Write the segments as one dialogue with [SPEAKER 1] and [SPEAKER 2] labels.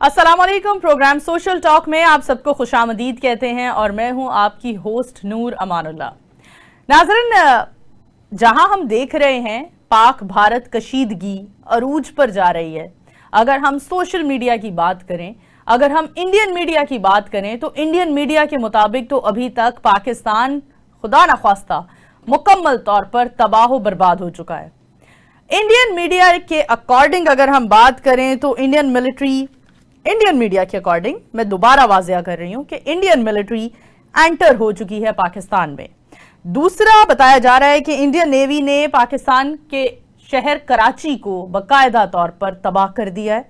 [SPEAKER 1] अस्सलामुअलैकुम। Programme social talk में आप सबको खुशामदीद कहते हैं और मैं हूं आपकी होस्ट नूर अमानुल्लाह। नाज़रीन, जहां हम देख रहे हैं पाक भारत कशीदगी अरूज पर जा रही है। अगर हम सोशल मीडिया की बात करें, अगर हम इंडियन मीडिया की बात करें तो इंडियन मीडिया के मुताबिक तो अभी तक पाकिस्तान खुदा न ख्वास्ता मुकम्मल तौर पर तबाह बर्बाद हो चुका है। इंडियन मीडिया के अकॉर्डिंग अगर हम बात करें तो इंडियन मीडिया के अकॉर्डिंग मैं दोबारा वाजिया कर रही हूं कि इंडियन मिलिट्री एंटर हो चुकी है पाकिस्तान में। दूसरा बताया जा रहा है कि इंडियन नेवी ने पाकिस्तान के शहर कराची को बाकायदा तौर पर तबाह कर दिया है।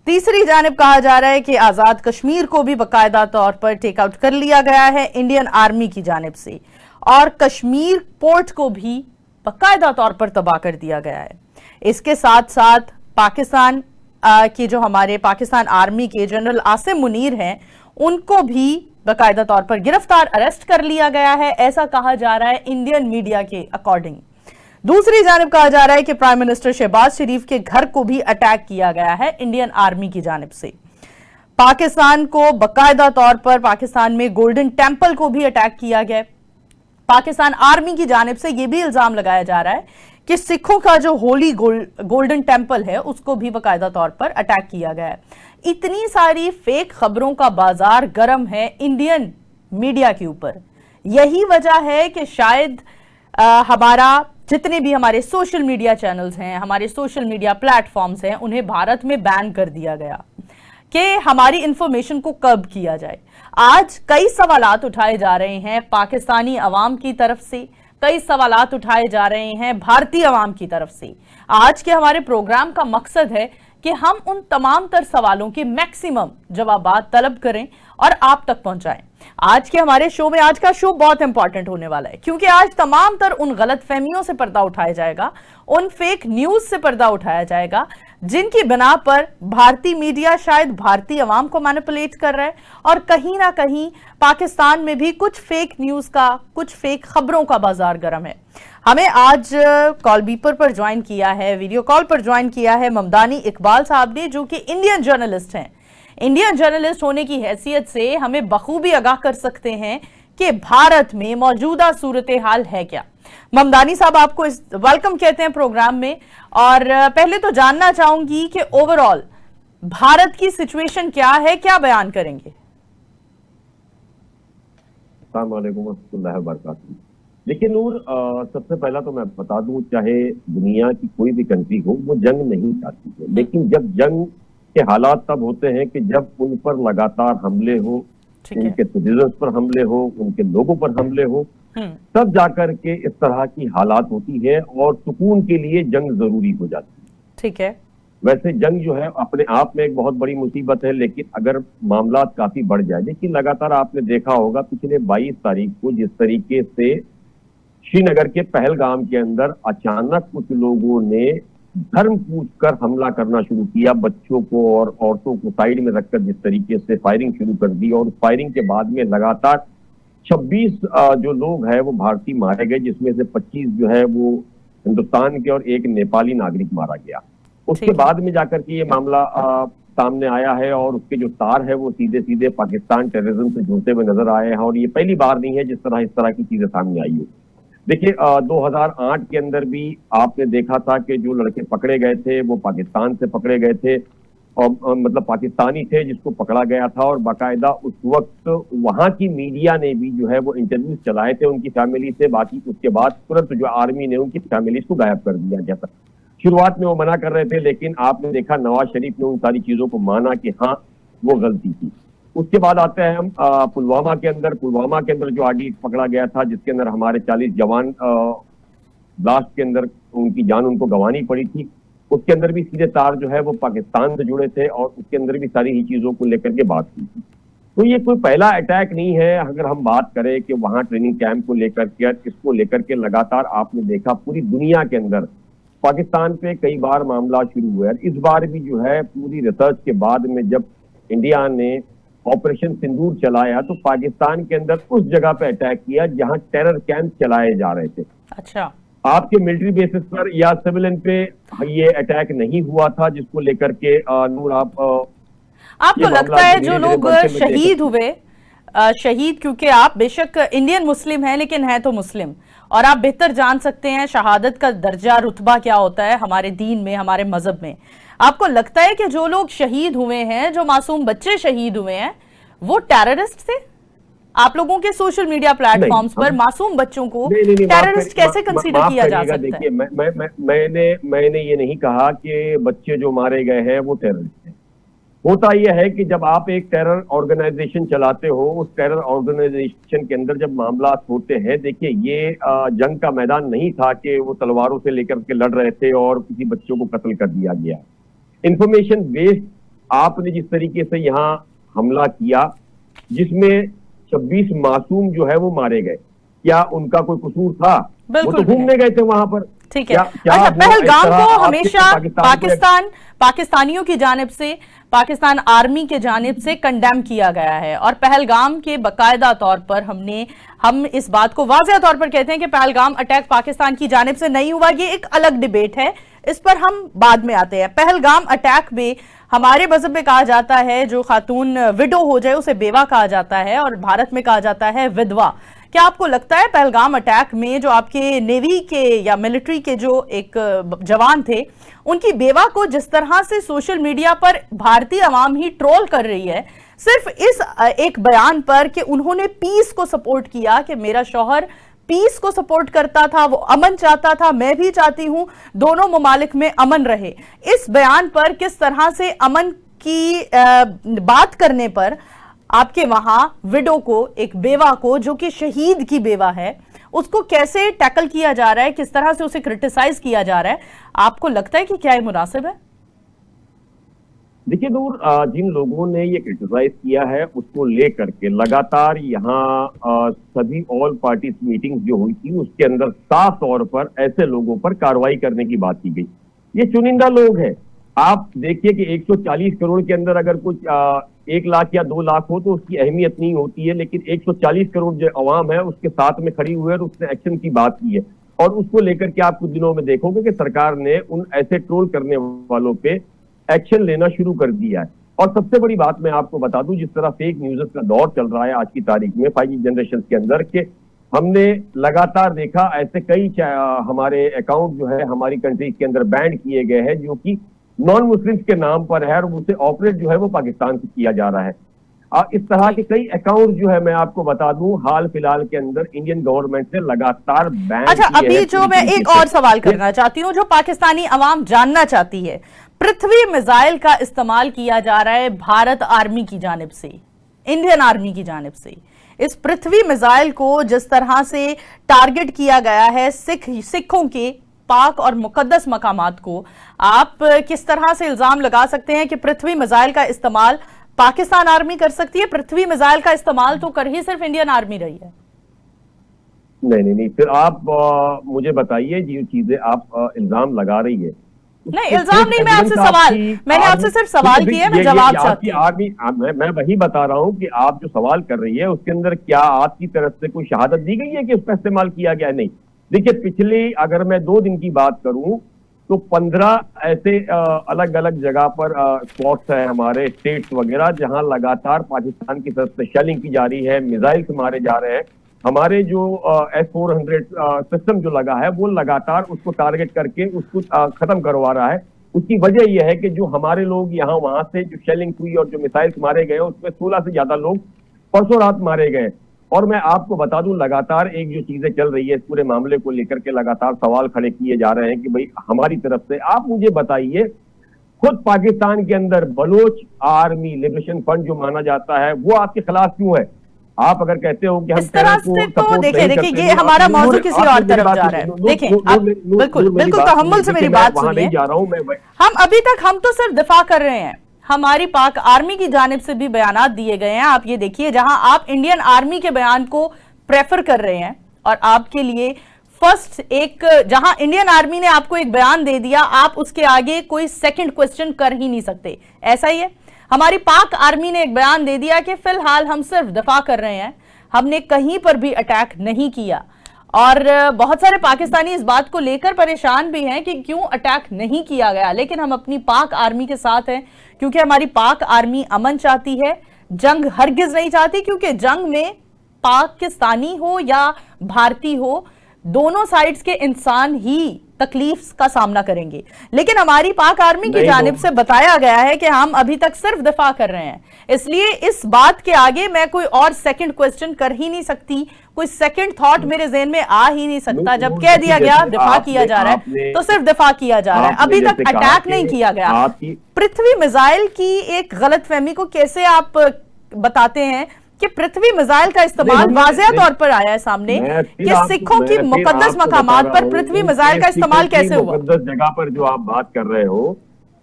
[SPEAKER 1] तीसरी जानिब कहा जा रहा है कि आजाद कश्मीर को भी बाकायदा तौर पर टेक आउट कर लिया गया है इंडियन आर्मी की जानिब से, और कश्मीर पोर्ट को भी बाकायदा तौर पर तबाह कर दिया गया है। इसके साथ साथ पाकिस्तान कि जो हमारे पाकिस्तान आर्मी के जनरल आसिम मुनीर हैं उनको भी बाकायदा तौर पर गिरफ्तार अरेस्ट कर लिया गया है, ऐसा कहा जा रहा है इंडियन मीडिया के अकॉर्डिंग। दूसरी जानिब कहा जा रहा है कि प्राइम मिनिस्टर शहबाज शरीफ के घर को भी अटैक किया गया है इंडियन आर्मी की जानिब से। पाकिस्तान को बाकायदा तौर पर पाकिस्तान में गोल्डन टेम्पल को भी अटैक किया गया। पाकिस्तान आर्मी की जानिब से यह भी इल्जाम लगाया जा रहा है कि सिखों का जो होली गोल्डन टेम्पल है उसको भी बाकायदा तौर पर अटैक किया गया है। इतनी सारी फेक खबरों का बाजार गर्म है इंडियन मीडिया के ऊपर। यही वजह है कि शायद हमारा जितने भी हमारे सोशल मीडिया चैनल्स हैं, हमारे सोशल मीडिया प्लेटफॉर्म्स हैं, उन्हें भारत में बैन कर दिया गया कि हमारी इंफॉर्मेशन को कर्ब किया जाए। आज कई सवालात उठाए जा रहे हैं पाकिस्तानी अवाम की तरफ से, कई सवालात उठाए जा रहे हैं भारतीय अवाम की तरफ से। आज के हमारे प्रोग्राम का मकसद है कि हम उन तमाम तर सवालों के मैक्सिमम जवाबात तलब करें और आप तक पहुंचाएं। आज के हमारे शो में, आज का शो बहुत इंपॉर्टेंट होने वाला है क्योंकि आज तमाम तर उन गलत फहमियों से पर्दा उठाया जाएगा, उन फेक न्यूज से पर्दा उठाया जाएगा जिनकी बिना पर भारतीय मीडिया शायद भारतीय अवाम को मैनिपुलेट कर रहा है, और कहीं ना कहीं पाकिस्तान में भी कुछ फेक न्यूज का, कुछ फेक खबरों का बाजार गर्म है। हमें आज कॉल बीपर पर ज्वाइन किया है, वीडियो कॉल पर ज्वाइन किया है ममदानी इकबाल साहब ने, जो कि इंडियन जर्नलिस्ट हैं। इंडियन जर्नलिस्ट होने की हैसियत से हमें बखूबी आगाह कर सकते हैं कि भारत में मौजूदा सूरत हाल है क्या। ममदानी साहब, आपको वेलकम कहते हैं प्रोग्राम में, और पहले तो जानना चाहूंगी कि ओवरऑल भारत की सिचुएशन क्या है, क्या बयान करेंगे?
[SPEAKER 2] अस्सलाम वालेकुम वरहमतुल्लाहि वबरकातुहू। लेकिन नूर, सबसे पहला तो मैं बता दूं, चाहे दुनिया की कोई भी कंट्री हो, वो जंग नहीं चाहती है, लेकिन जब जंग के हालात तब होते हैं कि जब उन पर लगातार हमले हो, उनके सिटीजन्स पर हमले हो, उनके लोगों पर हमले हो, तब जाकर के इस तरह की हालात होती है और सुकून के लिए जंग जरूरी हो जाती है।
[SPEAKER 1] ठीक है।
[SPEAKER 2] वैसे जंग जो है अपने आप में एक बहुत बड़ी मुसीबत है, लेकिन अगर मामला काफी बढ़ जाए, लेकिन लगातार आपने देखा होगा पिछले 22 तारीख को जिस तरीके से श्रीनगर के पहलगाम के अंदर अचानक कुछ लोगों ने धर्म पूछकर हमला करना शुरू किया, बच्चों को और औरतों को साइड में रखकर जिस तरीके से फायरिंग शुरू कर दी, और फायरिंग के बाद में लगातार 26 जो लोग हैं वो भारतीय मारे गए, जिसमें से 25 जो है वो हिंदुस्तान के और एक नेपाली नागरिक मारा गया। उसके बाद में जाकर के ये मामला सामने आया है और उसके जो तार है वो सीधे सीधे पाकिस्तान टेररिज्म से जुड़ते हुए नजर आए हैं, और ये पहली बार नहीं है जिस तरह इस तरह की चीजें सामने आई हो। देखिए, 2008 के अंदर भी आपने देखा था कि जो लड़के पकड़े गए थे वो पाकिस्तान से पकड़े गए थे, और मतलब पाकिस्तानी थे जिसको पकड़ा गया था, और बाकायदा उस वक्त वहां की मीडिया ने भी जो है वो इंटरव्यूज चलाए थे उनकी फैमिली से। बाकी उसके बाद तुरंत जो आर्मी ने उनकी फैमिलीज को गायब कर दिया गया था। शुरुआत में वो मना कर रहे थे, लेकिन आपने देखा नवाज शरीफ ने उन सारी चीजों को माना कि हाँ वो गलती थी। उसके बाद आते हैं हम पुलवामा के अंदर जो आरडी पकड़ा गया था, जिसके अंदर हमारे 40 जवान ब्लास्ट के अंदर उनकी जान उनको गंवानी पड़ी थी। उसके अंदर भी सीधे तार जो है वो पाकिस्तान से जुड़े थे, और उसके अंदर भी सारी ही चीजों को लेकर के बात की थी। तो ये कोई पहला अटैक नहीं है। अगर हम बात करें कि वहां ट्रेनिंग कैंप को लेकर के, इसको लेकर के लगातार आपने देखा पूरी दुनिया के अंदर पाकिस्तान पे कई बार मामला शुरू हुआ है। इस बार भी जो है पूरी रिसर्च के बाद में जब इंडिया ने ऑपरेशन सिंदूर चलाया तो पाकिस्तान के अंदर उस जगह पे अटैक किया जहां टेरर कैंप चलाए जा रहे थे।
[SPEAKER 1] अच्छा,
[SPEAKER 2] आपके मिलिट्री बेसिस पर या सिविलियन पे ये अटैक नहीं हुआ था, जिसको लेकर के नूर आप
[SPEAKER 1] आपको लगता है जो लोग शहीद हुए, शहीद क्योंकि आप बेशक इंडियन मुस्लिम हैं लेकिन हैं तो मुस्लिम, और आप बेहतर जान सकते हैं शहादत का दर्जा रुतबा क्या होता है हमारे दीन में, हमारे मजहब में। आपको लगता है कि जो लोग शहीद हुए हैं, जो मासूम बच्चे शहीद हुए हैं, वो टेररिस्ट थे? आप लोगों के सोशल मीडिया प्लेटफॉर्म्स पर मासूम बच्चों को टेररिस्ट कैसे कंसीडर किया जा सकता है?
[SPEAKER 2] देखिए, मैंने ये नहीं कहा कि बच्चे जो मारे गए हैं वो टेररिस्ट हैं। होता यह है कि जब आप एक टेरर ऑर्गेनाइजेशन चलाते हो, उस टेरर ऑर्गेनाइजेशन के अंदर जब मामला होते हैं, देखिए ये जंग का मैदान नहीं था कि वो तलवारों से लेकर के लड़ रहे थे और किसी बच्चों को कत्ल कर दिया गया। इंफॉर्मेशन बेस्ड आपने जिस तरीके से यहाँ हमला किया, जिसमें 26 मासूम जो है वो मारे गए, क्या उनका कोई कसूर था? वो तो घूमने गए थे वहां पर।
[SPEAKER 1] ठीक है। अच्छा, पहलगाम को हमेशा पाकिस्तानियों की जानिब से, पाकिस्तान आर्मी के जानिब से कंडेम किया गया है, और पहलगाम के बाकायदा तौर पर हम इस बात को वाज़ेह तौर पर कहते हैं कि पहलगाम अटैक पाकिस्तान की जानिब से नहीं हुआ। ये एक अलग डिबेट है, इस पर हम बाद में आते हैं। पहलगाम अटैक में हमारे मजहब में कहा जाता है जो खातून विडो हो जाए उसे बेवा कहा जाता है, और भारत में कहा जाता है विधवा। क्या आपको लगता है पहलगाम अटैक में जो आपके नेवी के या मिलिट्री के जो एक जवान थे, उनकी बेवा को जिस तरह से सोशल मीडिया पर भारतीय आवाम ही ट्रोल कर रही है सिर्फ इस एक बयान पर कि उन्होंने पीस को सपोर्ट किया, कि मेरा शौहर पीस को सपोर्ट करता था, वो अमन चाहता था, मैं भी चाहती हूं दोनों ममालिक में अमन रहे, इस बयान पर किस तरह से अमन की बात करने पर आपके वहां विडो को, एक बेवा को जो कि शहीद की बेवा है, उसको कैसे टैकल किया जा रहा है, किस तरह से उसे क्रिटिसाइज किया जा रहा है? आपको लगता है कि क्या ये मुनासिब है?
[SPEAKER 2] देखिए नूर, जिन लोगों ने ये क्रिटिसाइज किया है उसको लेकर के लगातार यहाँ सभी ऑल पार्टीज मीटिंग्स जो हुई थी उसके अंदर साफ तौर पर ऐसे लोगों पर कार्रवाई करने की बात की गई। ये चुनिंदा लोग हैं। आप देखिए कि 140 करोड़ के अंदर अगर कुछ 1 लाख या 2 लाख हो तो उसकी अहमियत नहीं होती है, लेकिन 140 करोड़ जो अवाम है उसके साथ में खड़ी हुई है और उसने एक्शन की बात की है, और उसको लेकर के आप कुछ दिनों में देखोगे कि सरकार ने उन ऐसे ट्रोल करने वालों पे एक्शन लेना शुरू कर दिया है। और सबसे बड़ी बात मैं आपको बता दूं, जिस तरह फेक न्यूज़ का दौर चल रहा है आज की तारीख में 5G जनरेशन के अंदर, के हमने लगातार देखा ऐसे कई हमारे अकाउंट जो है हमारी कंट्री के अंदर बैन किए गए हैं जो कि नॉन मुस्लिम्स के नाम पर है, और उसे ऑपरेट जो है वो पाकिस्तान से किया जा रहा है। इस तरह के कई अकाउंट जो है मैं आपको बता दूं हाल फिलहाल के अंदर इंडियन गवर्नमेंट ने लगातार बैन
[SPEAKER 1] अच्छा, अभी जो मैं एक और सवाल करना चाहती हूँ, जो पाकिस्तानी अवाम जानना चाहती है, पृथ्वी मिसाइल का इस्तेमाल किया जा रहा है भारत आर्मी की जानिब से, इंडियन आर्मी की जानिब से। इस पृथ्वी मिसाइल को जिस तरह से टारगेट किया गया है सिखों के पाक और मुकद्दस मकामात को, आप किस तरह से इल्जाम लगा सकते हैं कि पृथ्वी मिसाइल का इस्तेमाल पाकिस्तान आर्मी कर सकती है? पृथ्वी मिसाइल का इस्तेमाल तो कर ही सिर्फ इंडियन आर्मी रही है।
[SPEAKER 2] नहीं, फिर आप मुझे बताइए जो चीजें आप इल्जाम लगा रही है।
[SPEAKER 1] नहीं, इल्जाम नहीं, मैं आपसे सवाल, मैंने आपसे सिर्फ सवाल किया, मैं जवाब चाहती हूं।
[SPEAKER 2] आर्मी, मैं वही बता रहा हूं कि आप जो सवाल कर रही है उसके अंदर क्या आपकी तरफ से कोई शहादत दी गई है कि उसका इस्तेमाल किया गया? नहीं। देखिए, पिछले अगर मैं 2 दिन की बात करूं तो 15 ऐसे अलग अलग जगह पर स्पॉट्स हैं हमारे स्टेट्स वगैरह जहां लगातार पाकिस्तान की तरफ से शेलिंग की जा रही है, मिसाइल्स मारे जा रहे हैं। हमारे जो S-400 सिस्टम जो लगा है वो लगातार उसको टारगेट करके उसको खत्म करवा रहा है। उसकी वजह यह है कि जो हमारे लोग यहाँ वहां से जो शेलिंग हुई और जो मिसाइल्स मारे गए उसमें 16 से ज्यादा लोग परसों रात मारे गए। और मैं आपको बता दूं लगातार एक जो चीजें चल रही है इस पूरे मामले को लेकर के लगातार सवाल खड़े किए जा रहे हैं कि भाई हमारी तरफ से आप मुझे बताइए, खुद पाकिस्तान के अंदर बलोच आर्मी लिबरेशन फ्रंट जो माना जाता है वो आपके खिलाफ क्यों है? आप अगर कहते हो कि हम
[SPEAKER 1] इस तरह से तो देखिए ये हमारा मौजू किसी और तरफ जा रहा है। देखिए बिल्कुल तहम्मुल से मेरी बात सुनिए। हम अभी तक हम तो सिर्फ दिफा कर रहे हैं, हमारी पाक आर्मी की जानिब से भी बयानात दिए गए हैं। आप ये देखिए, जहां आप इंडियन आर्मी के बयान को प्रेफर कर रहे हैं और आपके लिए फर्स्ट एक, जहां इंडियन आर्मी ने आपको एक बयान दे दिया, आप उसके आगे कोई सेकंड क्वेश्चन कर ही नहीं सकते, ऐसा ही है। हमारी पाक आर्मी ने एक बयान दे दिया कि फिलहाल हम सिर्फ दफा कर रहे हैं, हमने कहीं पर भी अटैक नहीं किया। और बहुत सारे पाकिस्तानी इस बात को लेकर परेशान भी हैं कि क्यों अटैक नहीं किया गया, लेकिन हम अपनी पाक आर्मी के साथ हैं क्योंकि हमारी पाक आर्मी अमन चाहती है, जंग हरगिज नहीं चाहती, क्योंकि जंग में पाकिस्तानी हो या भारतीय हो, दोनों साइड्स के इंसान ही तकलीफ का सामना करेंगे। लेकिन हमारी पाक आर्मी की जानिब से बताया गया है कि हम अभी तक सिर्फ दिफा कर रहे हैं, इसलिए इस बात के आगे मैं कोई और सेकंड क्वेश्चन कर ही नहीं सकती, कोई सेकंड थॉट मेरे ज़हन में आ ही नहीं सकता। जब कह दिया गया दिफा किया जा रहा है तो सिर्फ दिफा किया जा रहा है, अभी तक अटैक नहीं किया गया। पृथ्वी मिसाइल की एक गलतफहमी को कैसे आप बताते हैं कि पृथ्वी मिसाइल का इस्तेमाल वाज़ेह तौर पर आया है सामने कि सिखों की मुकद्दस मकामात पर पृथ्वी मिसाइल का इस्तेमाल कैसे हुआ?
[SPEAKER 2] मुकद्दस जगह पर जो आप बात कर रहे हो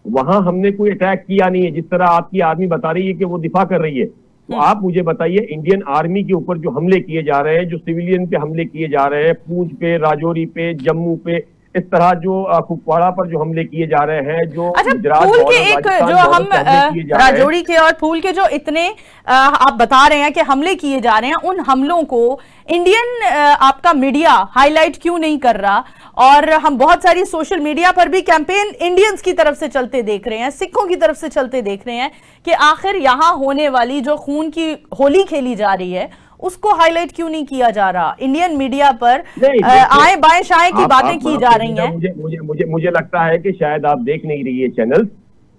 [SPEAKER 2] वहां हमने कोई अटैक किया नहीं है, जिस तरह आपकी आर्मी बता रही है कि वो दिफा कर रही है। तो आप मुझे बताइए, इंडियन आर्मी के ऊपर जो हमले किए जा रहे हैं, जो सिविलियन पे हमले किए जा रहे हैं, पूंछ पे, राजौरी पे, जम्मू पे, इस तरह जो कुपवाड़ा पर जो हमले किए जा रहे हैं, जो
[SPEAKER 1] फूल के एक जो हम राजौरी के और फूल के जो इतने आप बता रहे हैं कि हमले किए जा रहे हैं, उन हमलों को इंडियन आपका मीडिया हाईलाइट क्यों नहीं कर रहा? और हम बहुत सारी सोशल मीडिया पर भी कैंपेन इंडियंस की तरफ से चलते देख रहे हैं, सिखों की तरफ से चलते देख रहे हैं कि आखिर यहां होने वाली जो खून की होली खेली जा रही है उसको हाईलाइट क्यों नहीं किया जा रहा? इंडियन मीडिया पर आए बाएं शाएं की बातें की जा रही हैं।
[SPEAKER 2] मुझे लगता है कि शायद आप देख नहीं रही है चैनल।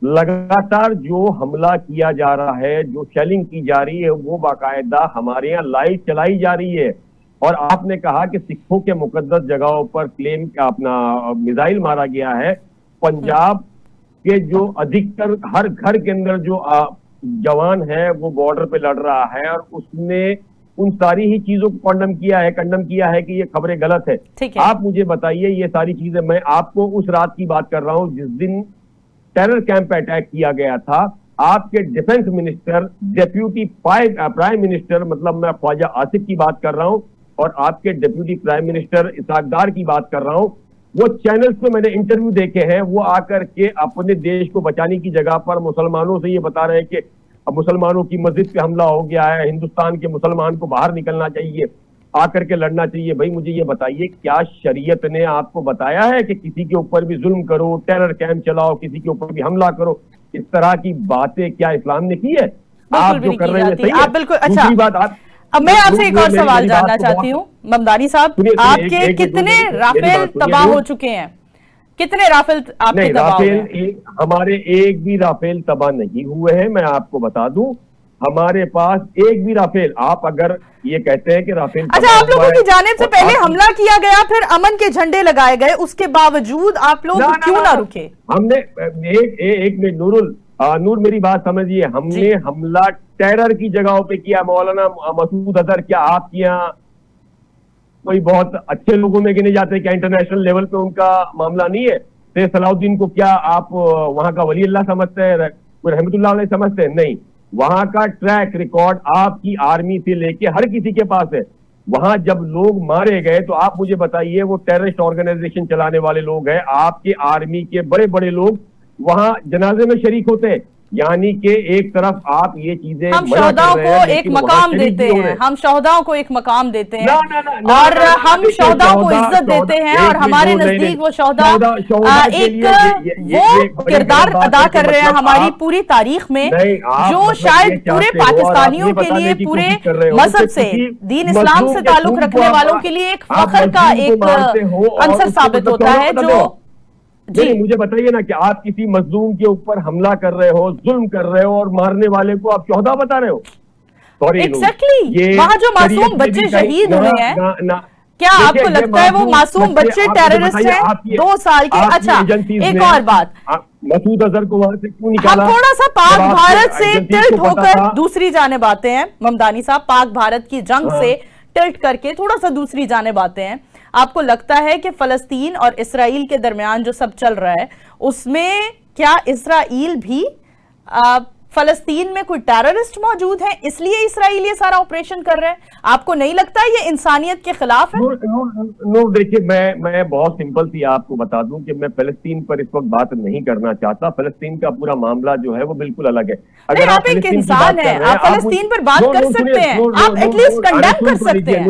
[SPEAKER 2] लगातार जो हमला किया जा रहा है, जो शेलिंग की जा रही है, वो बाकायदा हमारे यहाँ लाइव चलाई जा रही है। और आपने कहा कि सिखों के मुकद्दस जगहों पर क्लेम का अपना मिसाइल मारा गया है। पंजाब के जो अधिकतर हर घर के अंदर जो जवान है वो बॉर्डर पे लड़ रहा है, और उसने उन सारी ही चीजों को कंडम किया है कि ये खबरें गलत है। आप मुझे बताइए, ये सारी चीजें, मैं आपको उस रात की बात कर रहा हूं जिस दिन टेरर कैंप पे अटैक किया गया था। आपके defence minister, deputy prime minister, मतलब मैं ख्वाजा आसिफ की बात कर रहा हूं, और आपके डिप्यूटी प्राइम मिनिस्टर इसाक डार की बात कर रहा हूं, वो चैनल्स पे मैंने इंटरव्यू देखे हैं। वो आकर के अपने देश को बचाने की जगह पर मुसलमानों से ये बता रहे हैं कि अब मुसलमानों की मस्जिद पे हमला हो गया है, हिंदुस्तान के मुसलमान को बाहर निकलना चाहिए, आकर के लड़ना चाहिए। भाई मुझे ये बताइए, क्या शरीयत ने आपको बताया है कि किसी के ऊपर भी जुल्म करो, टेरर कैंप चलाओ, किसी के ऊपर भी हमला करो? इस तरह की बातें क्या इस्लाम ने की है? आप जो कर रहे हैं सही है।
[SPEAKER 1] बिल्कुल। अच्छा, अब मैं आपसे एक और सवाल जानना चाहती हूँ ममदानी साहब, आपके कितने राफेल तबाह हो चुके हैं? कितने राफेल आपके तबाह हुए?
[SPEAKER 2] हमारे एक भी राफेल तबाह नहीं हुए हैं। मैं आपको बता दूं, हमारे पास एक भी राफेल, आप अगर ये कहते हैं कि राफेल,
[SPEAKER 1] अच्छा, आप लोगों की जानिब से पहले हमला किया गया, फिर अमन के झंडे लगाए गए, उसके बावजूद आप लोग क्यों ना रुके?
[SPEAKER 2] हमने एक में नूर मेरी बात समझिए, हमने हमला टेरर की जगहों पे किया। मौलाना मसूद अजहर, क्या आपके यहाँ कोई बहुत अच्छे लोगों में गिने जाते हैं? क्या इंटरनेशनल लेवल पे उनका मामला नहीं है? सैयद सलाउद्दीन को क्या आप वहां का वली अल्लाह समझते हैं, रहमतुल्लाह अलैह समझते हैं? नहीं, वहां का ट्रैक रिकॉर्ड आपकी आर्मी से लेके हर किसी के पास है। वहां जब लोग मारे गए तो आप मुझे बताइए, वो टेररिस्ट ऑर्गेनाइजेशन चलाने वाले लोग हैं, आपके आर्मी के बड़े बड़े लोग वहां जनाजे में शरीक होते हैं। यानी कि एक तरफ आप ये चीजें,
[SPEAKER 1] हम शहदाओं को एक मकाम देते हैं, हम शहदाओं को एक मकाम देते हैं, और हम शहदाओं को इज्जत देते हैं, और हमारे नजदीक वो शहदा एक वो किरदार अदा कर रहे हैं हमारी पूरी तारीख में, जो शायद पूरे पाकिस्तानियों के लिए, पूरे मजहब से, दीन इस्लाम से ताल्लुक रखने वालों के लिए एक फख्र का एक अंसर साबित होता है। जो
[SPEAKER 2] जी, मुझे बताइए ना कि आप किसी मजलूम के ऊपर हमला कर रहे हो, जुल्म कर रहे हो, और मारने वाले को आप शोहदा बता रहे हो? सॉरी,
[SPEAKER 1] एग्जैक्टली, वहां जो मासूम बच्चे शहीद हुए हैं, क्या आपको लगता है वो मासूम बच्चे टेररिस्ट हैं 2 साल के? अच्छा, एक और बात,
[SPEAKER 2] मसूद अजहर को वहां से क्यों निकाला?
[SPEAKER 1] हम थोड़ा सा पाक भारत से टिल्ट होकर दूसरी जानिब आते हैं ममदानी साहब, पाक भारत की जंग से टिल्ट करके थोड़ा सा दूसरी जानिब आते हैं। आपको लगता है कि फलस्तीन और इसराइल के दरमियान जो सब चल रहा है, उसमें क्या इसराइल भी फलस्तीन में कोई टेररिस्ट मौजूद है, इसलिए इसराइल ये सारा ऑपरेशन कर रहे हैं? आपको नहीं लगता ये इंसानियत के खिलाफ है?
[SPEAKER 2] देखिए, मैं बहुत सिंपल सी आपको बता दूं कि मैं फलस्तीन पर इस वक्त बात नहीं करना चाहता। फलस्तीन का पूरा मामला जो है वो बिल्कुल अलग है।
[SPEAKER 1] अगर आप एक इंसान हैं, आप फलस्तीन पर बात कर सकते हैं, आप एटलीस्ट कंडेम कर सकते हैं।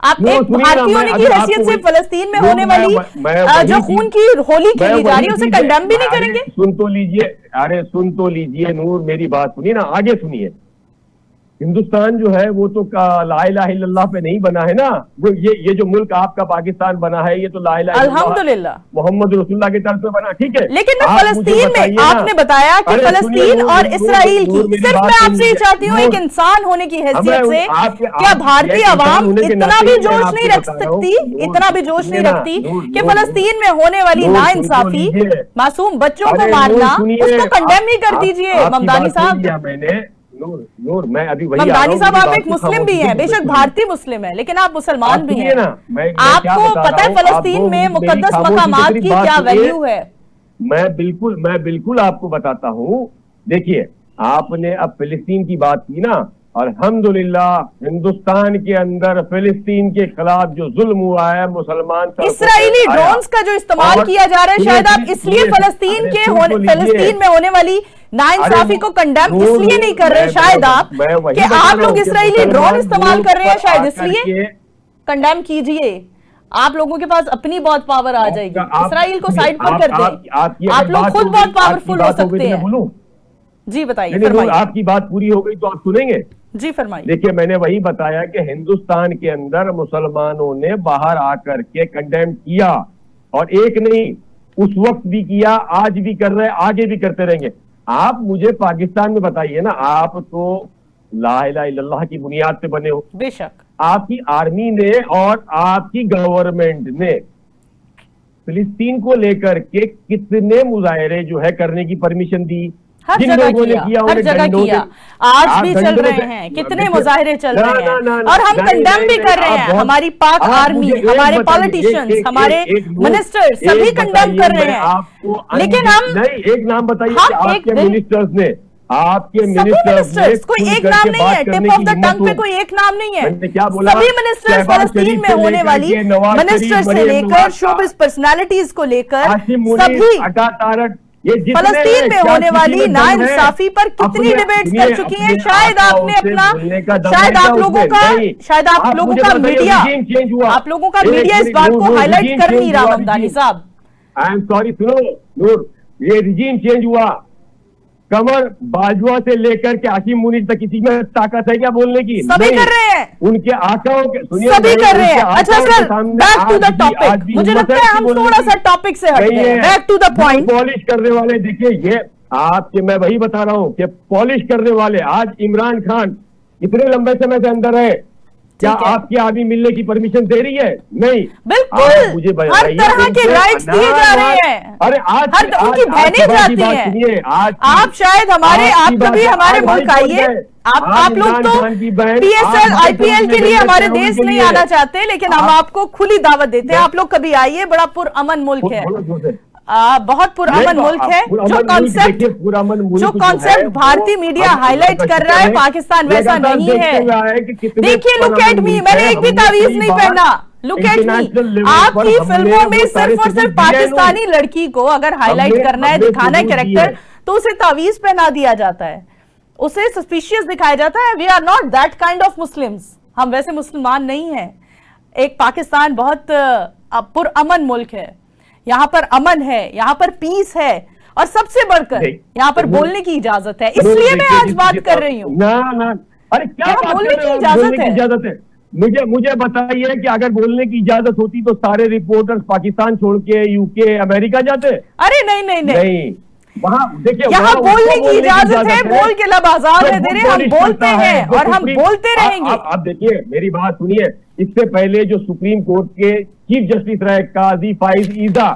[SPEAKER 1] आप एक भारतीय होने की हैसियत से फलस्तीन में होने वाली जो खून की होली खेली जा रही है उसे कंडेम भी नहीं करेंगे?
[SPEAKER 2] सुन तो लीजिए नूर, मेरी बात सुनिए ना, आगे सुनिए। हिंदुस्तान जो है वो तो ला इलाहा इल्लल्लाह पे नहीं बना है ना, वो ये जो मुल्क आपका पाकिस्तान बना है ये तो ला इलाहा
[SPEAKER 1] अल्हम्दुलिल्लाह
[SPEAKER 2] मोहम्मद रसूलुल्लाह की तरफ से बना, ठीक है।
[SPEAKER 1] लेकिन फलस्तीन में आपने बताया कि फलस्तीन और इसराइल की, सिर्फ मैं आपसे ये चाहती हूँ एक इंसान होने की हैसियत से, क्या भारतीय अवाम इतना भी जोश नहीं रख सकती, इतना भी जोश नहीं रखती कि फलस्तीन में होने वाली नाइंसाफी, मासूम बच्चों को मारना, उसको कंडेम ही कर दीजिए ममदानी साहब।
[SPEAKER 2] नूर मैं अभी वही
[SPEAKER 1] ममदानी साहब, आप एक मुस्लिम भी हैं, बेशक भारतीय मुस्लिम है, लेकिन आप मुसलमान भी हैं। आपको पता है फलस्तीन में मुकद्दस मकामात की क्या वैल्यू है?
[SPEAKER 2] मैं बिल्कुल आपको बताता हूँ। देखिए, आपने अब फिलिस्तीन की बात की ना, और अल्हम्दुलिल्लाह हिंदुस्तान के अंदर फिलिस्तीन के खिलाफ जो जुल्म हुआ है, मुसलमान
[SPEAKER 1] इसराइली ड्रोन्स का जो इस्तेमाल किया जा रहा है, शायद आप इसलिए फिलिस्तीन में होने वाली नाइंसाफी को कंडेम इसलिए नहीं कर रहे, शायद आप कि आप लोग इसराइली ड्रोन इस्तेमाल कर रहे हैं, शायद इसलिए कंडेम कीजिए। आप लोगों के पास अपनी बहुत पावर आ जाएगी, इसराइल को साइड पर कर दें, आप लोग खुद बहुत पावरफुल हो सकते हैं। जी बताइए।
[SPEAKER 2] आपकी बात पूरी हो गई तो आप सुनेंगे?
[SPEAKER 1] जी फरमाइए।
[SPEAKER 2] देखिए, मैंने वही बताया कि हिंदुस्तान के अंदर मुसलमानों ने बाहर आकर के कंडेम किया, और एक नहीं, उस वक्त भी किया, आज भी कर रहे, आगे भी करते रहेंगे। आप मुझे पाकिस्तान में बताइए ना, आप तो ला इलाहा इल्लल्लाह की बुनियाद पे बने हो,
[SPEAKER 1] बेशक
[SPEAKER 2] आपकी आर्मी ने और आपकी गवर्नमेंट ने फिलिस्तीन को लेकर के कितने मुजाहरे जो है करने की परमिशन दी?
[SPEAKER 1] हर जगह किया, हर जगह किया, आज भी चल रहे हैं, कितने मुजाहरे चल रहे हैं, और हम कंडेम भी कर रहे हैं। हमारी पाक आर्मी, हमारे पॉलिटिशियंस, हमारे मिनिस्टर सभी कंडेम कर रहे हैं, लेकिन हम
[SPEAKER 2] नहीं, एक नाम बताइए आपके मिनिस्टर्स ने, आपके मिनिस्टर्स,
[SPEAKER 1] कोई एक नाम नहीं है, टिप ऑफ द टंग पे कोई एक नाम नहीं है,
[SPEAKER 2] क्या बोला?
[SPEAKER 1] सभी मिनिस्टर्स फलस्तीन में होने वाली मिनिस्टर से लेकर शोबिस पर्सनालिटीज को लेकर सभी फलस्तीन में होने वाली नाइंसाफी पर कितनी डिबेट्स कर चुकी हैं। शायद आपने अपना, शायद आप लोगों का मीडिया इस बात को हाईलाइट कर नहीं रहा। ममदानी साहब,
[SPEAKER 2] आई एम सॉरी, सुनो नूर, ये रिजीम चेंज हुआ, कमर बाजवा से लेकर के हाशिम मुनीर तक किसी में ताकत है क्या बोलने की?
[SPEAKER 1] सभी कर रहे हैं,
[SPEAKER 2] उनके आकाओं के,
[SPEAKER 1] सभी कर रहे हैं। अच्छा sir, back to the topic, मुझे लगता है हम थोड़ा सा टॉपिक से हट गए हैं, back to the point.
[SPEAKER 2] Polish करने वाले, देखिए ये आपके, मैं वही बता रहा हूँ कि पॉलिश करने वाले, आज इमरान खान इतने लंबे समय से अंदर है, क्या आपकी आर्मी मिलने की परमिशन दे रही है? नहीं,
[SPEAKER 1] बिल्कुल, मुझे हर तरह के राइट्स दिए जा रहे हैं।
[SPEAKER 2] अरे आज
[SPEAKER 1] उनकी बहनें जाती हैं, आप शायद हमारे, आप कभी हमारे मुल्क आइए, आप लोग तो PSL IPL के लिए हमारे देश नहीं आना चाहते, लेकिन हम आपको खुली दावत देते हैं, आप लोग कभी आइए, बड़ा पुरअमन मुल्क है, बहुत पुरअमन मुल्क है। जो कॉन्सेप्ट भारतीय मीडिया हाईलाइट कर रहा है, पाकिस्तान वैसा नहीं है। देखिए, लुक एट मी, मैंने एक भी तावीज नहीं पहना, लुक एट मी। आपकी फिल्मों में सिर्फ और सिर्फ पाकिस्तानी लड़की को अगर हाईलाइट करना है, दिखाना है कैरेक्टर, तो उसे तावीज पहना दिया जाता है, उसे सस्पिशियस दिखाया जाता है। We are not that kind of Muslims, हम वैसे मुसलमान नहीं हैं। एक पाकिस्तान बहुत पुरअमन मुल्क है, यहाँ पर अमन है, यहाँ पर पीस है, और सबसे बढ़कर यहाँ पर बोलने की इजाजत है, इसलिए मैं आज बात कर रही हूँ।
[SPEAKER 2] अरे क्या
[SPEAKER 1] बोलने की इजाजत है?
[SPEAKER 2] मुझे बताइए कि अगर बोलने की इजाजत होती तो सारे रिपोर्टर्स पाकिस्तान छोड़ के यूके अमेरिका जाते?
[SPEAKER 1] अरे नहीं,
[SPEAKER 2] वहाँ देखिए,
[SPEAKER 1] यहाँ बोलने की इजाजत है, बोल के लब आजाद है, दे रहे, हम बोलते हैं और हम बोलते रहेंगे।
[SPEAKER 2] आप देखिए, मेरी बात सुनिए, इससे पहले जो सुप्रीम कोर्ट के चीफ जस्टिस रहे काजी फाइज ईजा,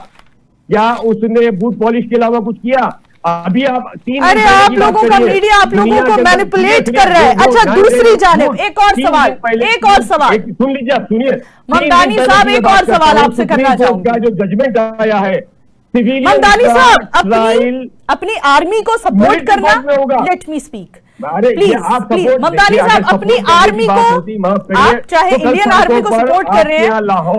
[SPEAKER 2] क्या उसने बूट पॉलिश के अलावा कुछ किया? अभी आप
[SPEAKER 1] अरे आप लोगों का मीडिया आप लोगों को मैनिपुलेट कर रहा है। अच्छा, दूसरी जानिब एक और सवाल
[SPEAKER 2] सुन लीजिए, आप सुनिए
[SPEAKER 1] ममदानी साहब, एक और सवाल आपसे करना चाहूंगा।
[SPEAKER 2] जो जजमेंट आया है,
[SPEAKER 1] ममदानी साहब, अपनी आर्मी को सपोर्ट करना, let me speak please, Mamdani साहब, अपनी आर्मी को, आप चाहे इंडियन आर्मी को सपोर्ट कर रहे हैं,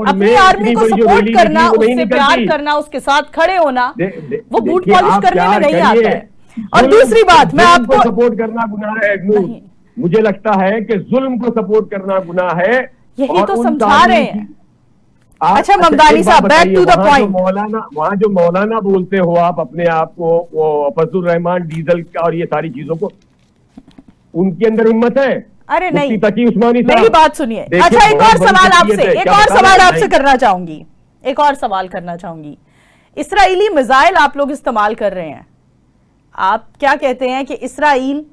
[SPEAKER 1] अपनी आर्मी को सपोर्ट करना, उससे प्यार करना, उसके साथ खड़े होना, वो बूट पॉलिश करने में नहीं आता है। और दूसरी बात, मैं आपको
[SPEAKER 2] सपोर्ट करना गुनाह है, मुझे लगता है कि जुल्म को सपोर्ट करना गुनाह है,
[SPEAKER 1] यही
[SPEAKER 2] और
[SPEAKER 1] तो
[SPEAKER 2] उन
[SPEAKER 1] समझा
[SPEAKER 2] तालीम
[SPEAKER 1] रहे
[SPEAKER 2] की-
[SPEAKER 1] हैं। अच्छा ममदानी
[SPEAKER 2] एक बात
[SPEAKER 1] साहब, बैक
[SPEAKER 2] बताइए,
[SPEAKER 1] टू द
[SPEAKER 2] वहाँ जो
[SPEAKER 1] पॉइंट।
[SPEAKER 2] मौलाना, वहाँ जो मौलाना बोलते हो आप अपने आप को, वो फजलुर रहमान डीजल का और ये सारी चीजों को, उनके अंदर हिम्मत है?
[SPEAKER 1] अरे नहीं,
[SPEAKER 2] मुफ्ती तकी उस्मानी साहब,
[SPEAKER 1] मेरी बात सुनिए।
[SPEAKER 2] देखिए,
[SPEAKER 1] अच्छा एक और
[SPEAKER 2] बहुत बड़ी
[SPEAKER 1] सवाल
[SPEAKER 2] शख्सियत
[SPEAKER 1] आपसे,
[SPEAKER 2] है,
[SPEAKER 1] एक
[SPEAKER 2] क्या
[SPEAKER 1] और
[SPEAKER 2] बता
[SPEAKER 1] सवाल
[SPEAKER 2] रहे हैं?
[SPEAKER 1] आपसे करना चाहूंगी, एक और सवाल करना चाहूंगी। इसराइली मिसाइल आप लोग इस्तेमाल कर रहे हैं, आप क्या कहते हैं कि इसराइल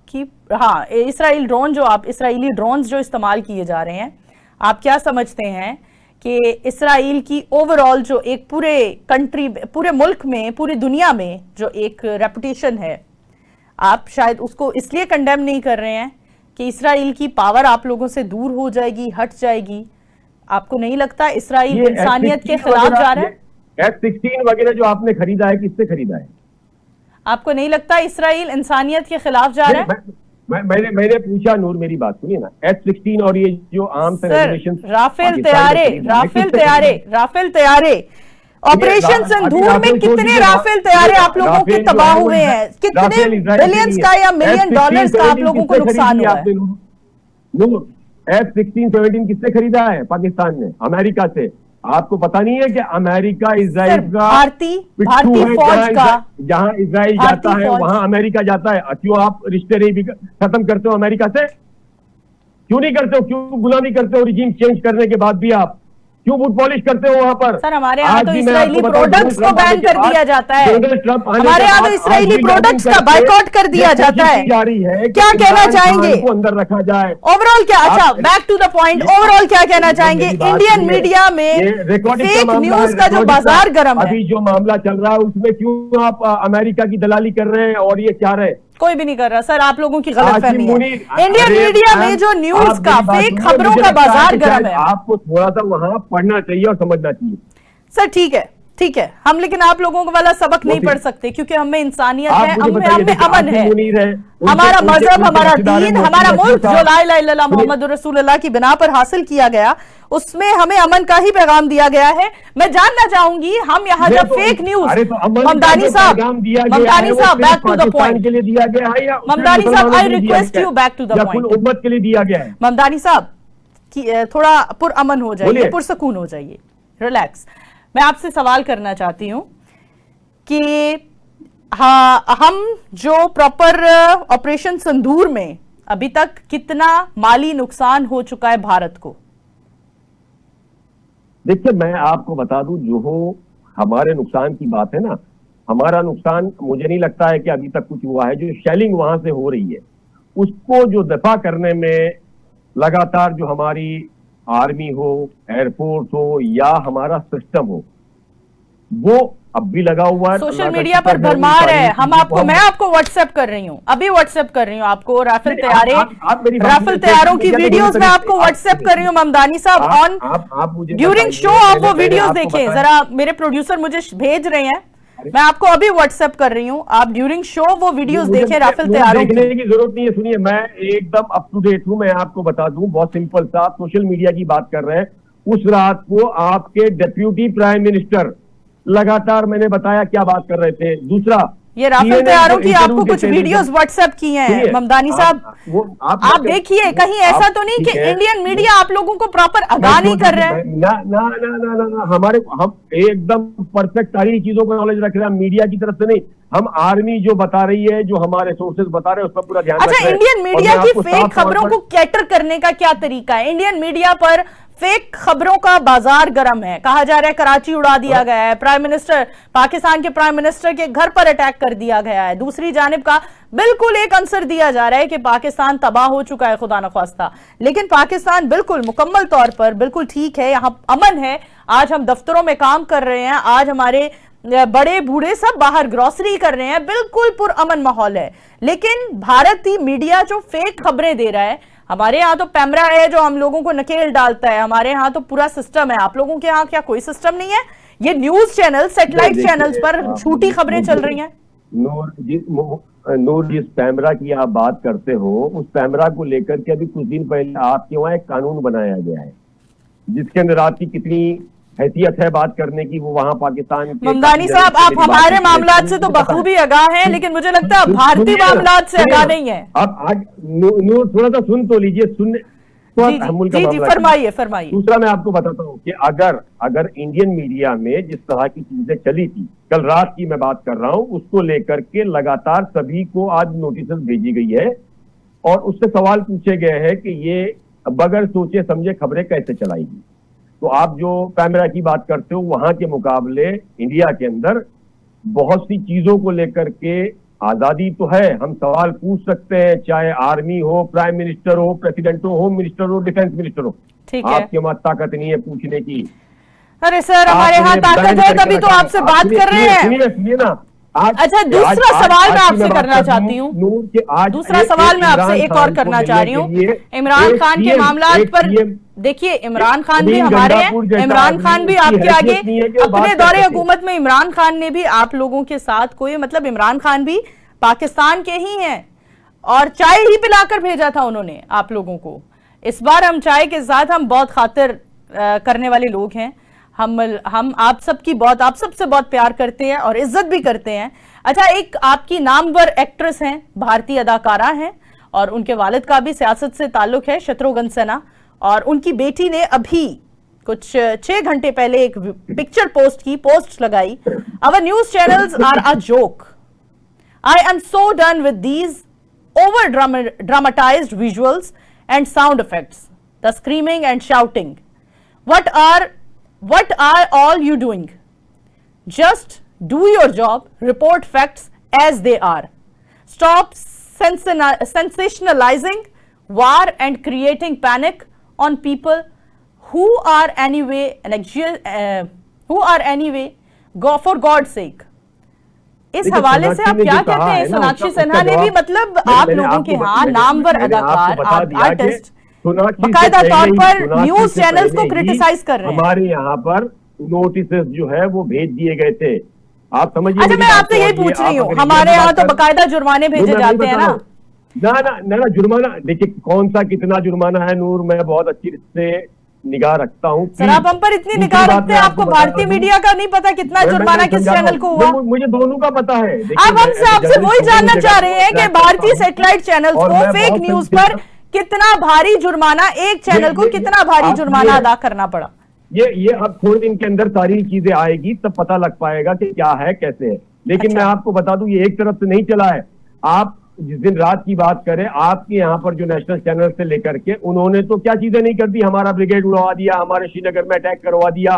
[SPEAKER 1] की, हाँ इसराइल ड्रोन जो आप, इसराइली ड्रोन्स जो इस्तेमाल किए जा रहे हैं, आप क्या समझते हैं कि इसराइल की ओवरऑल जो एक पूरे कंट्री, पूरे मुल्क में, पूरी दुनिया में जो एक रेपुटेशन है, आप शायद उसको इसलिए कंडेम नहीं कर रहे हैं कि इसराइल की पावर आप लोगों से दूर हो जाएगी, हट जाएगी? आपको नहीं लगता इसराइल
[SPEAKER 2] ये
[SPEAKER 1] इंसानियत के
[SPEAKER 2] F-16
[SPEAKER 1] खिलाफ जा रहा है?
[SPEAKER 2] F-16 वगैरह जो आपने खरीदा है, किससे खरीदा है?
[SPEAKER 1] आपको नहीं लगता इसराइल इंसानियत के खिलाफ जा रहा है?
[SPEAKER 2] मैंने पूछा, नूर मेरी बात सुनिए ना, F-16 और ये जो arms and
[SPEAKER 1] sir,
[SPEAKER 2] regulations
[SPEAKER 1] Rafale तैयारे ऑपरेशन सिंदूर में कितने राफेल तैयारे आप लोगों के तबाह हुए हैं? कितने बिलियंस का या मिलियन डॉलर्स का आप लोगों को नुकसान हुआ है?
[SPEAKER 2] नूर, F-16-17 किससे खरीदा है? पाकिस्तान ने, अमेरिका से। आपको पता नहीं है कि अमेरिका इजराइल का
[SPEAKER 1] भारतीय फौज का,
[SPEAKER 2] जहां इजराइल जाता है वहां अमेरिका जाता है। क्यों आप रिश्ते नहीं खत्म करते हो अमेरिका से? क्यों नहीं करते हो? क्यों गुलामी करते हो? रिजीम चेंज करने के बाद भी आप क्यों बूट पॉलिश करते हो वहां पर?
[SPEAKER 1] सर हमारे यहाँ तो इसराइली प्रोडक्ट्स को बैन कर दिया जाता है, हमारे यहाँ तो इसराइली प्रोडक्ट्स का बायकॉट कर दिया जाता है। क्या कहना चाहेंगे?
[SPEAKER 2] अंदर रखा जाए
[SPEAKER 1] ओवरऑल क्या, अच्छा back to the point, overall क्या कहना चाहेंगे? इंडियन मीडिया में फेक न्यूज का जो बाजार गर्म है,
[SPEAKER 2] अभी जो मामला चल रहा है उसमें क्यों आप अमेरिका की दलाली कर रहे हैं और ये क्या रहे?
[SPEAKER 1] कोई भी नहीं कर रहा सर, आप लोगों की गलतफहमी है। इंडियन मीडिया में जो न्यूज का, फेक खबरों का बाजार गर्म है।
[SPEAKER 2] आपको थोड़ा सा वहां पढ़ना चाहिए और समझना चाहिए।
[SPEAKER 1] सर ठीक है, ठीक है, हम लेकिन आप लोगों को वाला सबक नहीं पढ़ सकते क्योंकि हमें इंसानियत है, हमें अमन है, हमारा मजहब, हमारा दीन, हमारा मुल्क जो ला इलाहा इल्लल्लाह मोहम्मद रसूलुल्लाह की बिना पर हासिल किया गया, उसमें हमें अमन का ही पैगाम दिया गया है। मैं जानना चाहूंगी, हम यहाँ जब फेक न्यूज, ममदानी साहब, बैक टू द पॉइंट
[SPEAKER 2] के लिए दिया गया है या
[SPEAKER 1] ममदानी साहब, I request you back to the point,
[SPEAKER 2] उम्मत के लिए दिया गया है?
[SPEAKER 1] ममदानी साहब थोड़ा पुरअमन हो जाइए, पुरसकून हो जाइए, रिलैक्स। मैं आपसे सवाल करना चाहती हूं कि हाँ, हम जो प्रॉपर ऑपरेशन सिंदूर में अभी तक कितना माली नुकसान हो चुका है भारत को?
[SPEAKER 2] देखिए मैं आपको बता दूं, जो हमारे नुकसान की बात है ना, हमारा नुकसान मुझे नहीं लगता है कि अभी तक कुछ हुआ है। जो शेलिंग वहां से हो रही है उसको जो दफा करने में लगातार जो हमारी आर्मी हो, एयरफोर्स हो या हमारा सिस्टम हो, वो अब भी लगा हुआ है।
[SPEAKER 1] सोशल मीडिया पर भरमार है। हम आपको, मैं आपको व्हाट्सएप कर रही हूँ, अभी व्हाट्सएप कर रही हूँ आपको राफेल तैयारों की वीडियोस में आपको व्हाट्सएप कर रही हूँ ममदानी साहब। ऑन ड्यूरिंग शो आप वो वीडियोस देखें जरा, मेरे प्रोड्यूसर मुझे भेज रहे हैं, मैं आपको अभी व्हाट्सएप कर रही हूँ, आप ड्यूरिंग शो वो वीडियोस देखें राफेल तैयारों की।
[SPEAKER 2] देखने की जरूरत नहीं है, सुनिए मैं एकदम अप टू डेट हूँ। मैं आपको बता दूं, बहुत सिंपल सा, आप सोशल मीडिया की बात कर रहे हैं। उस रात को आपके डिप्यूटी प्राइम मिनिस्टर लगातार, मैंने बताया क्या बात कर रहे थे। दूसरा,
[SPEAKER 1] ये राफेल तैयारों की आपको कुछ वीडियोस व्हाट्सएप की हैं ममदानी साहब, आप देखिए, कहीं ऐसा तो नहीं कि इंडियन मीडिया आप लोगों को प्रॉपर आगाह नहीं कर रहे हैं?
[SPEAKER 2] ना ना ना ना ना ना, हमारे, हम एकदम परफेक्ट सारी चीजों का नॉलेज रख रहे हैं, मीडिया की तरफ से नहीं। हम आर्मी जो बता रही है, जो हमारे सोर्सेज बता रहे हैं, उस पर पूरा ध्यान रख रहे हैं।
[SPEAKER 1] अच्छा, इंडियन मीडिया की फेक खबरों को कैटर करने का क्या तरीका है? इंडियन मीडिया पर फेक खबरों का बाजार गर्म है, कहा जा रहा है कराची उड़ा दिया गया है, प्राइम मिनिस्टर, पाकिस्तान के प्राइम मिनिस्टर के घर पर अटैक कर दिया गया है। दूसरी जानिब का बिल्कुल एक आंसर दिया जा रहा है कि पाकिस्तान तबाह हो चुका है खुदा न ख्वास्ता, लेकिन पाकिस्तान बिल्कुल मुकम्मल तौर पर बिल्कुल ठीक है, यहाँ अमन है। आज हम दफ्तरों में काम कर रहे हैं, आज हमारे बड़े बूढ़े सब बाहर ग्रोसरी कर रहे हैं, बिल्कुल पुरअमन माहौल है। लेकिन भारतीय मीडिया जो फेक खबरें दे रहा है, हमारे यहाँ तो पैमरा है जो हम लोगों को नकेल डालता है, हमारे यहाँ तो पूरा सिस्टम है। आप लोगों के यहाँ क्या कोई सिस्टम नहीं है? ये न्यूज चैनल, सैटेलाइट चैनल्स पर झूठी खबरें चल रही हैं।
[SPEAKER 2] नूर, जिस पैमरा की आप बात करते हो, उस पैमरा को लेकर के अभी कुछ दिन पहले आपके वहां एक कानून बनाया गया है, जिसके अंदर आपकी कितनी हैसियत है बात करने की, वो वहां पाकिस्तान के।
[SPEAKER 1] ममदानी साहब, आप हमारे मामलात से तो बखूबी आगाह हैं, लेकिन मुझे लगता है भारतीय मामलात से आगाह नहीं है।
[SPEAKER 2] अब आज नूर थोड़ा सा सुन तो लीजिए, थोड़ा
[SPEAKER 1] जी
[SPEAKER 2] तहम्मुल का
[SPEAKER 1] जी जी
[SPEAKER 2] मामला
[SPEAKER 1] फरमाइए फरमाइए।
[SPEAKER 2] दूसरा मैं आपको बताता हूँ कि अगर इंडियन मीडिया में जिस तरह की चीजें चली थी, कल रात की मैं बात कर रहा हूँ, उसको लेकर के लगातार सभी को आज नोटिस भेजी गई है और उससे सवाल पूछे गए हैं कि ये बगैर सोचे समझे खबरें कैसे चलाएगी। तो आप जो कैमरा की बात करते हो, वहां के मुकाबले इंडिया के अंदर बहुत सी चीजों को लेकर के आजादी तो है, हम सवाल पूछ सकते हैं, चाहे आर्मी हो, प्राइम मिनिस्टर हो, प्रेसिडेंट हो, होम मिनिस्टर हो, डिफेंस मिनिस्टर हो।
[SPEAKER 1] ठीक है।
[SPEAKER 2] आपके पास ताकत नहीं है पूछने की।
[SPEAKER 1] अरे सर हमारे यहाँ ताकत है तभी तो आपसे बात कर रहे हैं।
[SPEAKER 2] सुनिए ना।
[SPEAKER 1] अच्छा दूसरा सवाल मैं आपसे करना चाहती हूँ, दूसरा सवाल मैं आपसे एक और करना चाह रही हूँ। इमरान खान के मामलात पर देखिए, इमरान खान भी हमारे हैं, इमरान खान भी आपके आगे अपने दौरे हुकूमत में इमरान खान ने भी आप लोगों के साथ कोई मतलब इमरान खान भी पाकिस्तान के ही हैं और चाय ही पिलाकर भेजा था उन्होंने आप लोगों को। इस बार हम चाय के साथ हम बहुत खातिर करने वाले लोग हैं, हम आप सबसे बहुत प्यार करते हैं और इज्जत भी करते हैं। अच्छा, एक आपकी नामवर एक्ट्रेस हैं, भारतीय अदाकारा हैं और उनके वालिद का भी सियासत से ताल्लुक है, शत्रुघ्न सिन्हा, और उनकी बेटी ने अभी कुछ 6 घंटे पहले एक पिक्चर पोस्ट लगाई, our news channels are a joke, I am so done with these overdramatized visuals and sound effects, the screaming and shouting. What are all you doing? Just do your job, report facts as they are. Stop sensationalizing war and creating panic on people who are anyway for God's sake. इस हवाले से आप क्या कहते हैं? सोनाक्षी सिन्हा ने भी मतलब आप लोगों के यहाँ नामवर अदाकार आर्टिस्ट बाकायदा तौर पर न्यूज चैनल्स को क्रिटिसाइज कर रहे हैं।
[SPEAKER 2] हमारे यहाँ पर नोटिस जो है वो भेज दिए गए थे, आप समझिए।
[SPEAKER 1] अच्छा, मैं आपसे यही पूछ रही हूँ, हमारे यहाँ तो बाकायदा जुर्माने भेजे जाते हैं
[SPEAKER 2] ना जुर्माना। देखिए कौन सा कितना जुर्माना है नूर, मैं बहुत अच्छी से निगाह रखता हूँ।
[SPEAKER 1] सर आप हम पर इतनी निगाह रखते हैं, आपको भारतीय मीडिया का नहीं पता कितना जुर्माना किस चैनल को हुआ?
[SPEAKER 2] मुझे दोनों का पता है।
[SPEAKER 1] आप हमसे आपसे वही जानना चाह रहे हैं कि भारतीय सैटेलाइट चैनल्स को फेक न्यूज पर कितना भारी जुर्माना, एक चैनल को कितना भारी जुर्माना अदा करना पड़ा?
[SPEAKER 2] ये अब थोड़े दिन के अंदर सारी चीजें आएगी तब पता लग पाएगा कि क्या है कैसे है। लेकिन मैं आपको बता दूं ये एक तरफ से नहीं चला है। आप जिस दिन रात की बात करें, आपके यहाँ पर जो नेशनल चैनल से लेकर के उन्होंने तो क्या चीजें नहीं कर दी, हमारा ब्रिगेड उड़वा दिया, हमारे श्रीनगर में अटैक करवा दिया,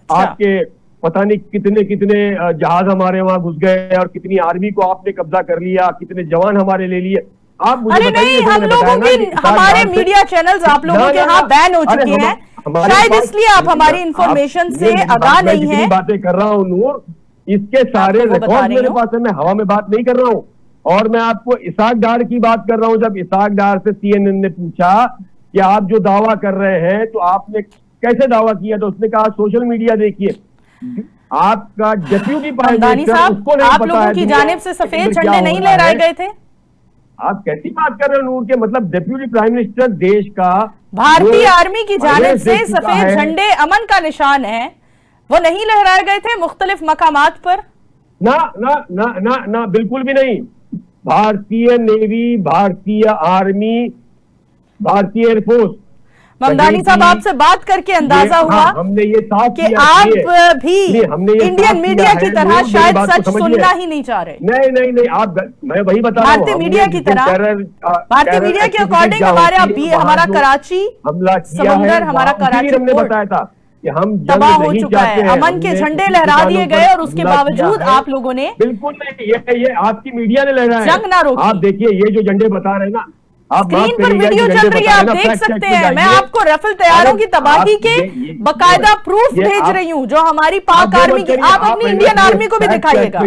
[SPEAKER 2] आपके पता नहीं कितने कितने जहाज हमारे वहां घुस गए और कितनी आर्मी को आपने कब्जा कर लिया, कितने जवान हमारे ले लिए। आप मुझे
[SPEAKER 1] अरे नहीं, हम लोगों की हमारे मीडिया चैनल्स आप लोगों के यहाँ बैन हो चुके हैं, शायद इसलिए आप हमारी इंफॉर्मेशन से आगाह नहीं है।
[SPEAKER 2] बातें कर रहा हूँ नूर, इसके सारे रिकॉर्ड मेरे पास है, मैं हवा में बात नहीं कर रहा हूँ। और मैं आपको इसाक डार की बात कर रहा हूं। जब इसाक डार से CNN ने पूछा कि आप जो दावा कर रहे हैं तो आपने कैसे दावा किया, तो उसने कहा सोशल मीडिया देखिए। आपका डेप्यूटी प्राइम मिनिस्टर उसको नहीं
[SPEAKER 1] आप लोगों की जानिब से सफेद झंडे नहीं लहराए गए थे?
[SPEAKER 2] आप कैसी बात कर रहे हो नूर के, मतलब डेप्यूटी प्राइम मिनिस्टर देश का
[SPEAKER 1] भारतीय आर्मी की जानिब से सफेद झंडे अमन का निशान है, वो नहीं लहराए गए थे मुख्तलिफ मकामात पर?
[SPEAKER 2] ना ना ना ना ना बिल्कुल भी नहीं। भारतीय नेवी, भारतीय आर्मी, भारतीय एयरफोर्स।
[SPEAKER 1] ममदानी साहब आपसे बात करके अंदाजा हुआ
[SPEAKER 2] हमने ये साफ
[SPEAKER 1] कि आप भी इंडियन मीडिया की तरह शायद सच सुनना ही नहीं चाह रहे।
[SPEAKER 2] नहीं आप, मैं वही बता रहा हूँ,
[SPEAKER 1] भारतीय मीडिया की तरह, भारतीय मीडिया के अकॉर्डिंग हमारा कराची
[SPEAKER 2] हमला
[SPEAKER 1] समुंदर, हमारा कराची
[SPEAKER 2] हमने बताया था कि हम
[SPEAKER 1] तबाह हो चुका है, अमन के झंडे लहरा दिए गए और उसके बावजूद आप लोगों ने
[SPEAKER 2] बिल्कुल नहीं, ये आपकी मीडिया ने लहराया,
[SPEAKER 1] जंग ना रोकी।
[SPEAKER 2] आप देखिए ये जो झंडे बता रहे हैं ना,
[SPEAKER 1] स्क्रीन पर वीडियो चल रही है, आप देख सकते हैं। मैं आपको रफेल तैयारों की तबाही के बकायदा प्रूफ भेज रही हूँ जो हमारी पाक आर्मी की। आप अपनी इंडियन आर्मी को भी दिखाइएगा,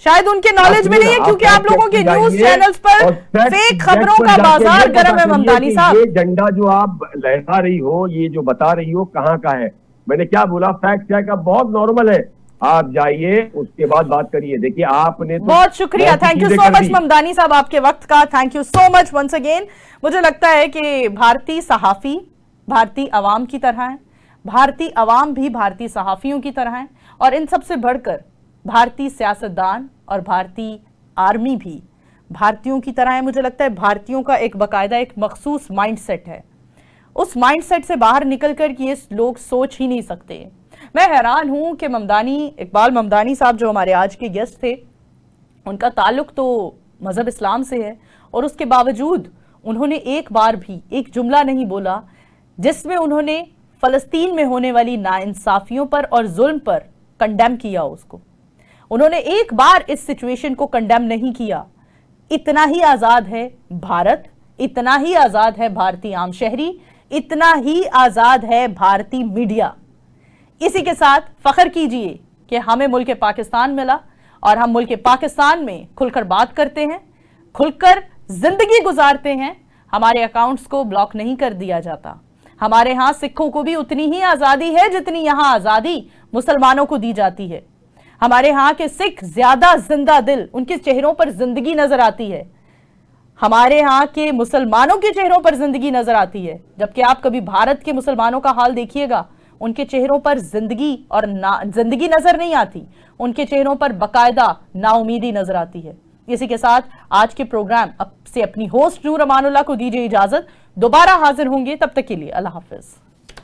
[SPEAKER 1] शायद उनके नॉलेज में नहीं है क्योंकि आप लोगों के न्यूज चैनल्स पर फेक खबरों का बाजार गर्म है। ममदानी साहब,
[SPEAKER 2] ये झंडा जो आप लहरा रही हो, ये जो बता रही हो, कहाँ का है? मैंने क्या बोला? फैक्ट चेक अब बहुत नॉर्मल है, आप जाइए उसके बाद बात करिए। देखिए आपने
[SPEAKER 1] बहुत शुक्रिया, thank you so much Mamdani साहब आपके वक्त का, thank you so much once again. मुझे लगता है कि भारतीय सहाफी भारतीय अवाम की तरह है, भारतीय अवाम भी भारतीय सहाफियों की तरह है, और इन सबसे बढ़कर भारतीय सियासतदान और भारतीय आर्मी भी भारतीयों की तरह है। मुझे लगता है भारतीयों का एक बाकायदा एक मखसूस माइंडसेट है। उस माइंडसेट से बाहर निकलकर कि ये लोग सोच ही नहीं सकते। मैं हैरान हूं कि इकबाल ममदानी साहब जो हमारे आज के गेस्ट थे, उनका ताल्लुक तो मजहब इस्लाम से है और उसके बावजूद उन्होंने एक बार भी एक जुमला नहीं बोला जिसमें उन्होंने फलस्तीन में होने वाली नाइंसाफियों पर और जुल्म पर कंडेम किया। उसको उन्होंने एक बार इस सिचुएशन को कंडेम नहीं किया। इतना ही आजाद है भारत, इतना ही आजाद है भारतीय आम शहरी, इतना ही आजाद है भारतीय मीडिया। इसी के साथ फख्र कीजिए कि हमें मुल्क पाकिस्तान मिला और हम मुल्क पाकिस्तान में खुलकर बात करते हैं, खुलकर जिंदगी गुजारते हैं। हमारे अकाउंट्स को ब्लॉक नहीं कर दिया जाता। हमारे यहां सिखों को भी उतनी ही आजादी है जितनी यहां आजादी मुसलमानों को दी जाती है। हमारे यहां के सिख ज्यादा जिंदा दिल, उनके चेहरों पर जिंदगी नजर आती है। हमारे यहां के मुसलमानों के चेहरों पर जिंदगी नजर आती है, जबकि आप कभी भारत के मुसलमानों का हाल देखिएगा, उनके चेहरों पर जिंदगी और जिंदगी नजर नहीं आती, उनके चेहरों पर बकायदा नाउमीदी नजर आती है। इसी के साथ आज के प्रोग्राम से अपनी होस्ट नूर अमानुल्लाह को दीजिए इजाजत। दोबारा हाजिर होंगे, तब तक के लिए अल्लाह हाफिज।